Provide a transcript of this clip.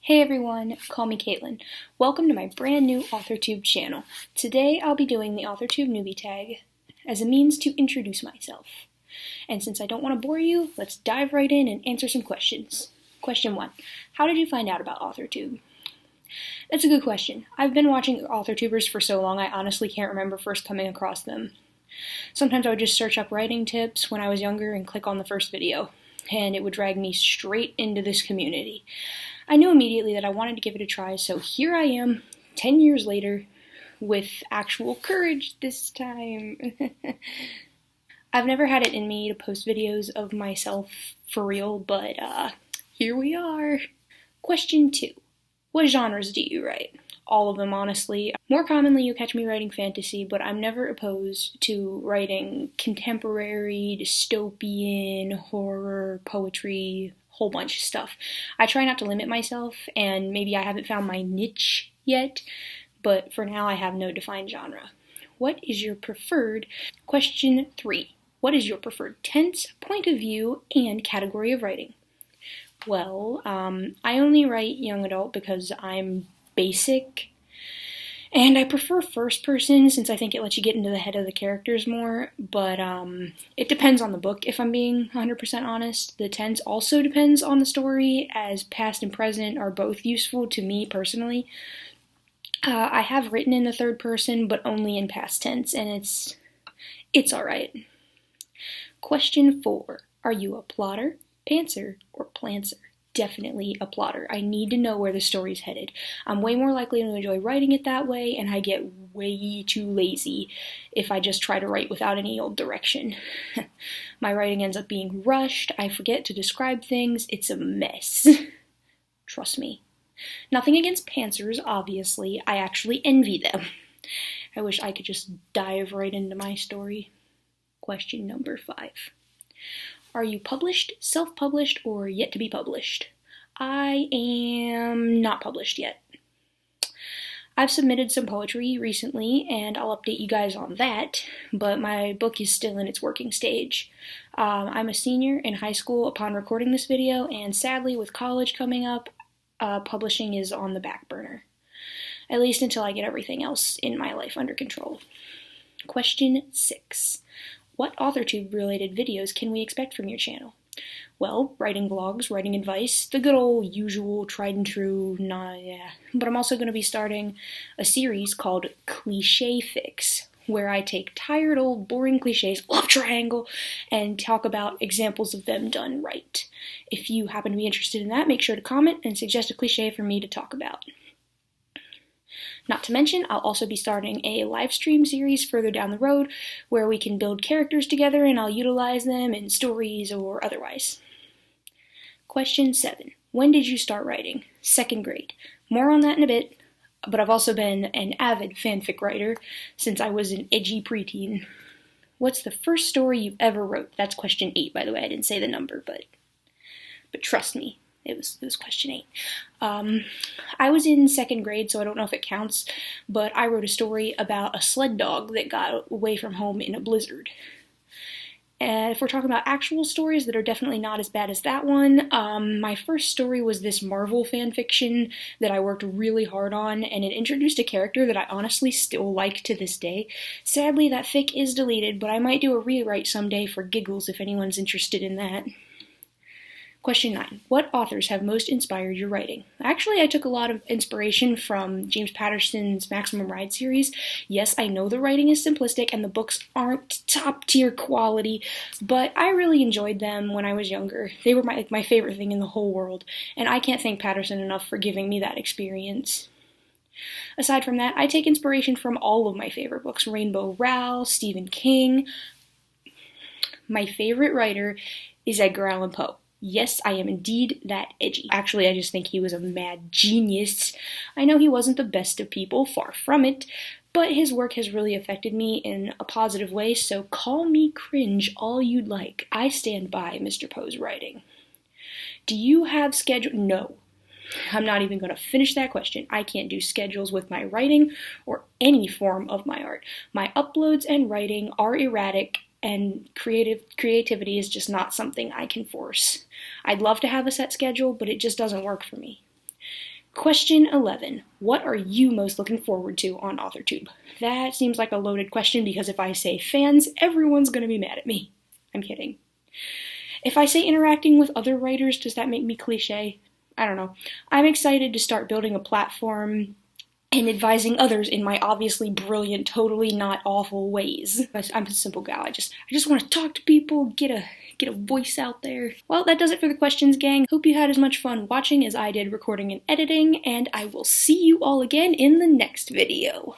Hey everyone, call me Caitlin. Welcome to my brand new Authortube channel. Today I'll be doing the Authortube Newbie tag as a means to introduce myself. And since I don't want to bore you, let's dive right in and answer some questions. Question 1. How did you find out about Authortube? That's a good question. I've been watching Authortubers for so long I honestly can't remember first coming across them. Sometimes I would just search up writing tips when I was younger and click on the first video, and it would drag me straight into this community. I knew immediately that I wanted to give it a try, so here I am, 10 years later, with actual courage this time. I've never had it in me to post videos of myself for real, but here we are. Question 2. What genres do you write? All of them, honestly. More commonly, you catch me writing fantasy, but I'm never opposed to writing contemporary, dystopian, horror, poetry, whole bunch of stuff. I try not to limit myself, and maybe I haven't found my niche yet, but for now I have no defined genre. What is your preferred? Question 3. What is your preferred tense, point of view, and category of writing? Well, I only write young adult because I'm basic, and I prefer first person since I think it lets you get into the head of the characters more, but it depends on the book if I'm being 100% honest. The tense also depends on the story, as past and present are both useful to me personally. I have written in the third person, but only in past tense, and it's alright. Question 4. Are you a plotter, pantser, or plantser? Definitely a plotter. I need to know where the story's headed. I'm way more likely to enjoy writing it that way, and I get way too lazy if I just try to write without any old direction. My writing ends up being rushed, I forget to describe things, it's a mess. Trust me. Nothing against pantsers, obviously. I actually envy them. I wish I could just dive right into my story. Question number 5. Are you published, self-published, or yet to be published? I am not published yet. I've submitted some poetry recently, and I'll update you guys on that, but my book is still in its working stage. I'm a senior in high school upon recording this video, and sadly, with college coming up, publishing is on the back burner. At least until I get everything else in my life under control. Question 6. What Authortube-related videos can we expect from your channel? Well, writing vlogs, writing advice, the good old usual tried and true, But I'm also going to be starting a series called Cliché Fix, where I take tired old boring cliches, love triangle, and talk about examples of them done right. If you happen to be interested in that, make sure to comment and suggest a cliché for me to talk about. Not to mention, I'll also be starting a live stream series further down the road where we can build characters together and I'll utilize them in stories or otherwise. Question 7. When did you start writing? 2nd grade. More on that in a bit, but I've also been an avid fanfic writer since I was an edgy preteen. What's the first story you've ever wrote? That's question 8, by the way. I didn't say the number, but trust me. It was question 8. I was in 2nd grade, so I don't know if it counts, but I wrote a story about a sled dog that got away from home in a blizzard. And if we're talking about actual stories that are definitely not as bad as that one, my first story was this Marvel fanfiction that I worked really hard on, and it introduced a character that I honestly still like to this day. Sadly, that fic is deleted, but I might do a rewrite someday for giggles if anyone's interested in that. Question 9. What authors have most inspired your writing? Actually, I took a lot of inspiration from James Patterson's Maximum Ride series. Yes, I know the writing is simplistic and the books aren't top-tier quality, but I really enjoyed them when I was younger. They were my favorite thing in the whole world, and I can't thank Patterson enough for giving me that experience. Aside from that, I take inspiration from all of my favorite books. Rainbow Rowell, Stephen King. My favorite writer is Edgar Allan Poe. Yes, I am indeed that edgy. Actually, I just think he was a mad genius. I know he wasn't the best of people, far from it, but his work has really affected me in a positive way, so call me cringe all you'd like. I stand by Mr. Poe's writing. Do you have schedule? No. I'm not even going to finish that question. I can't do schedules with my writing or any form of my art. My uploads and writing are erratic, and creativity is just not something I can force. I'd love to have a set schedule, but it just doesn't work for me. Question 11. What are you most looking forward to on Authortube? That seems like a loaded question because if I say fans, everyone's going to be mad at me. I'm kidding. If I say interacting with other writers, does that make me cliche? I don't know. I'm excited to start building a platform and advising others in my obviously brilliant, totally not awful ways. I'm a simple gal. I just want to talk to people, get a voice out there. Well, that does it for the questions, gang. Hope you had as much fun watching as I did recording and editing, and I will see you all again in the next video.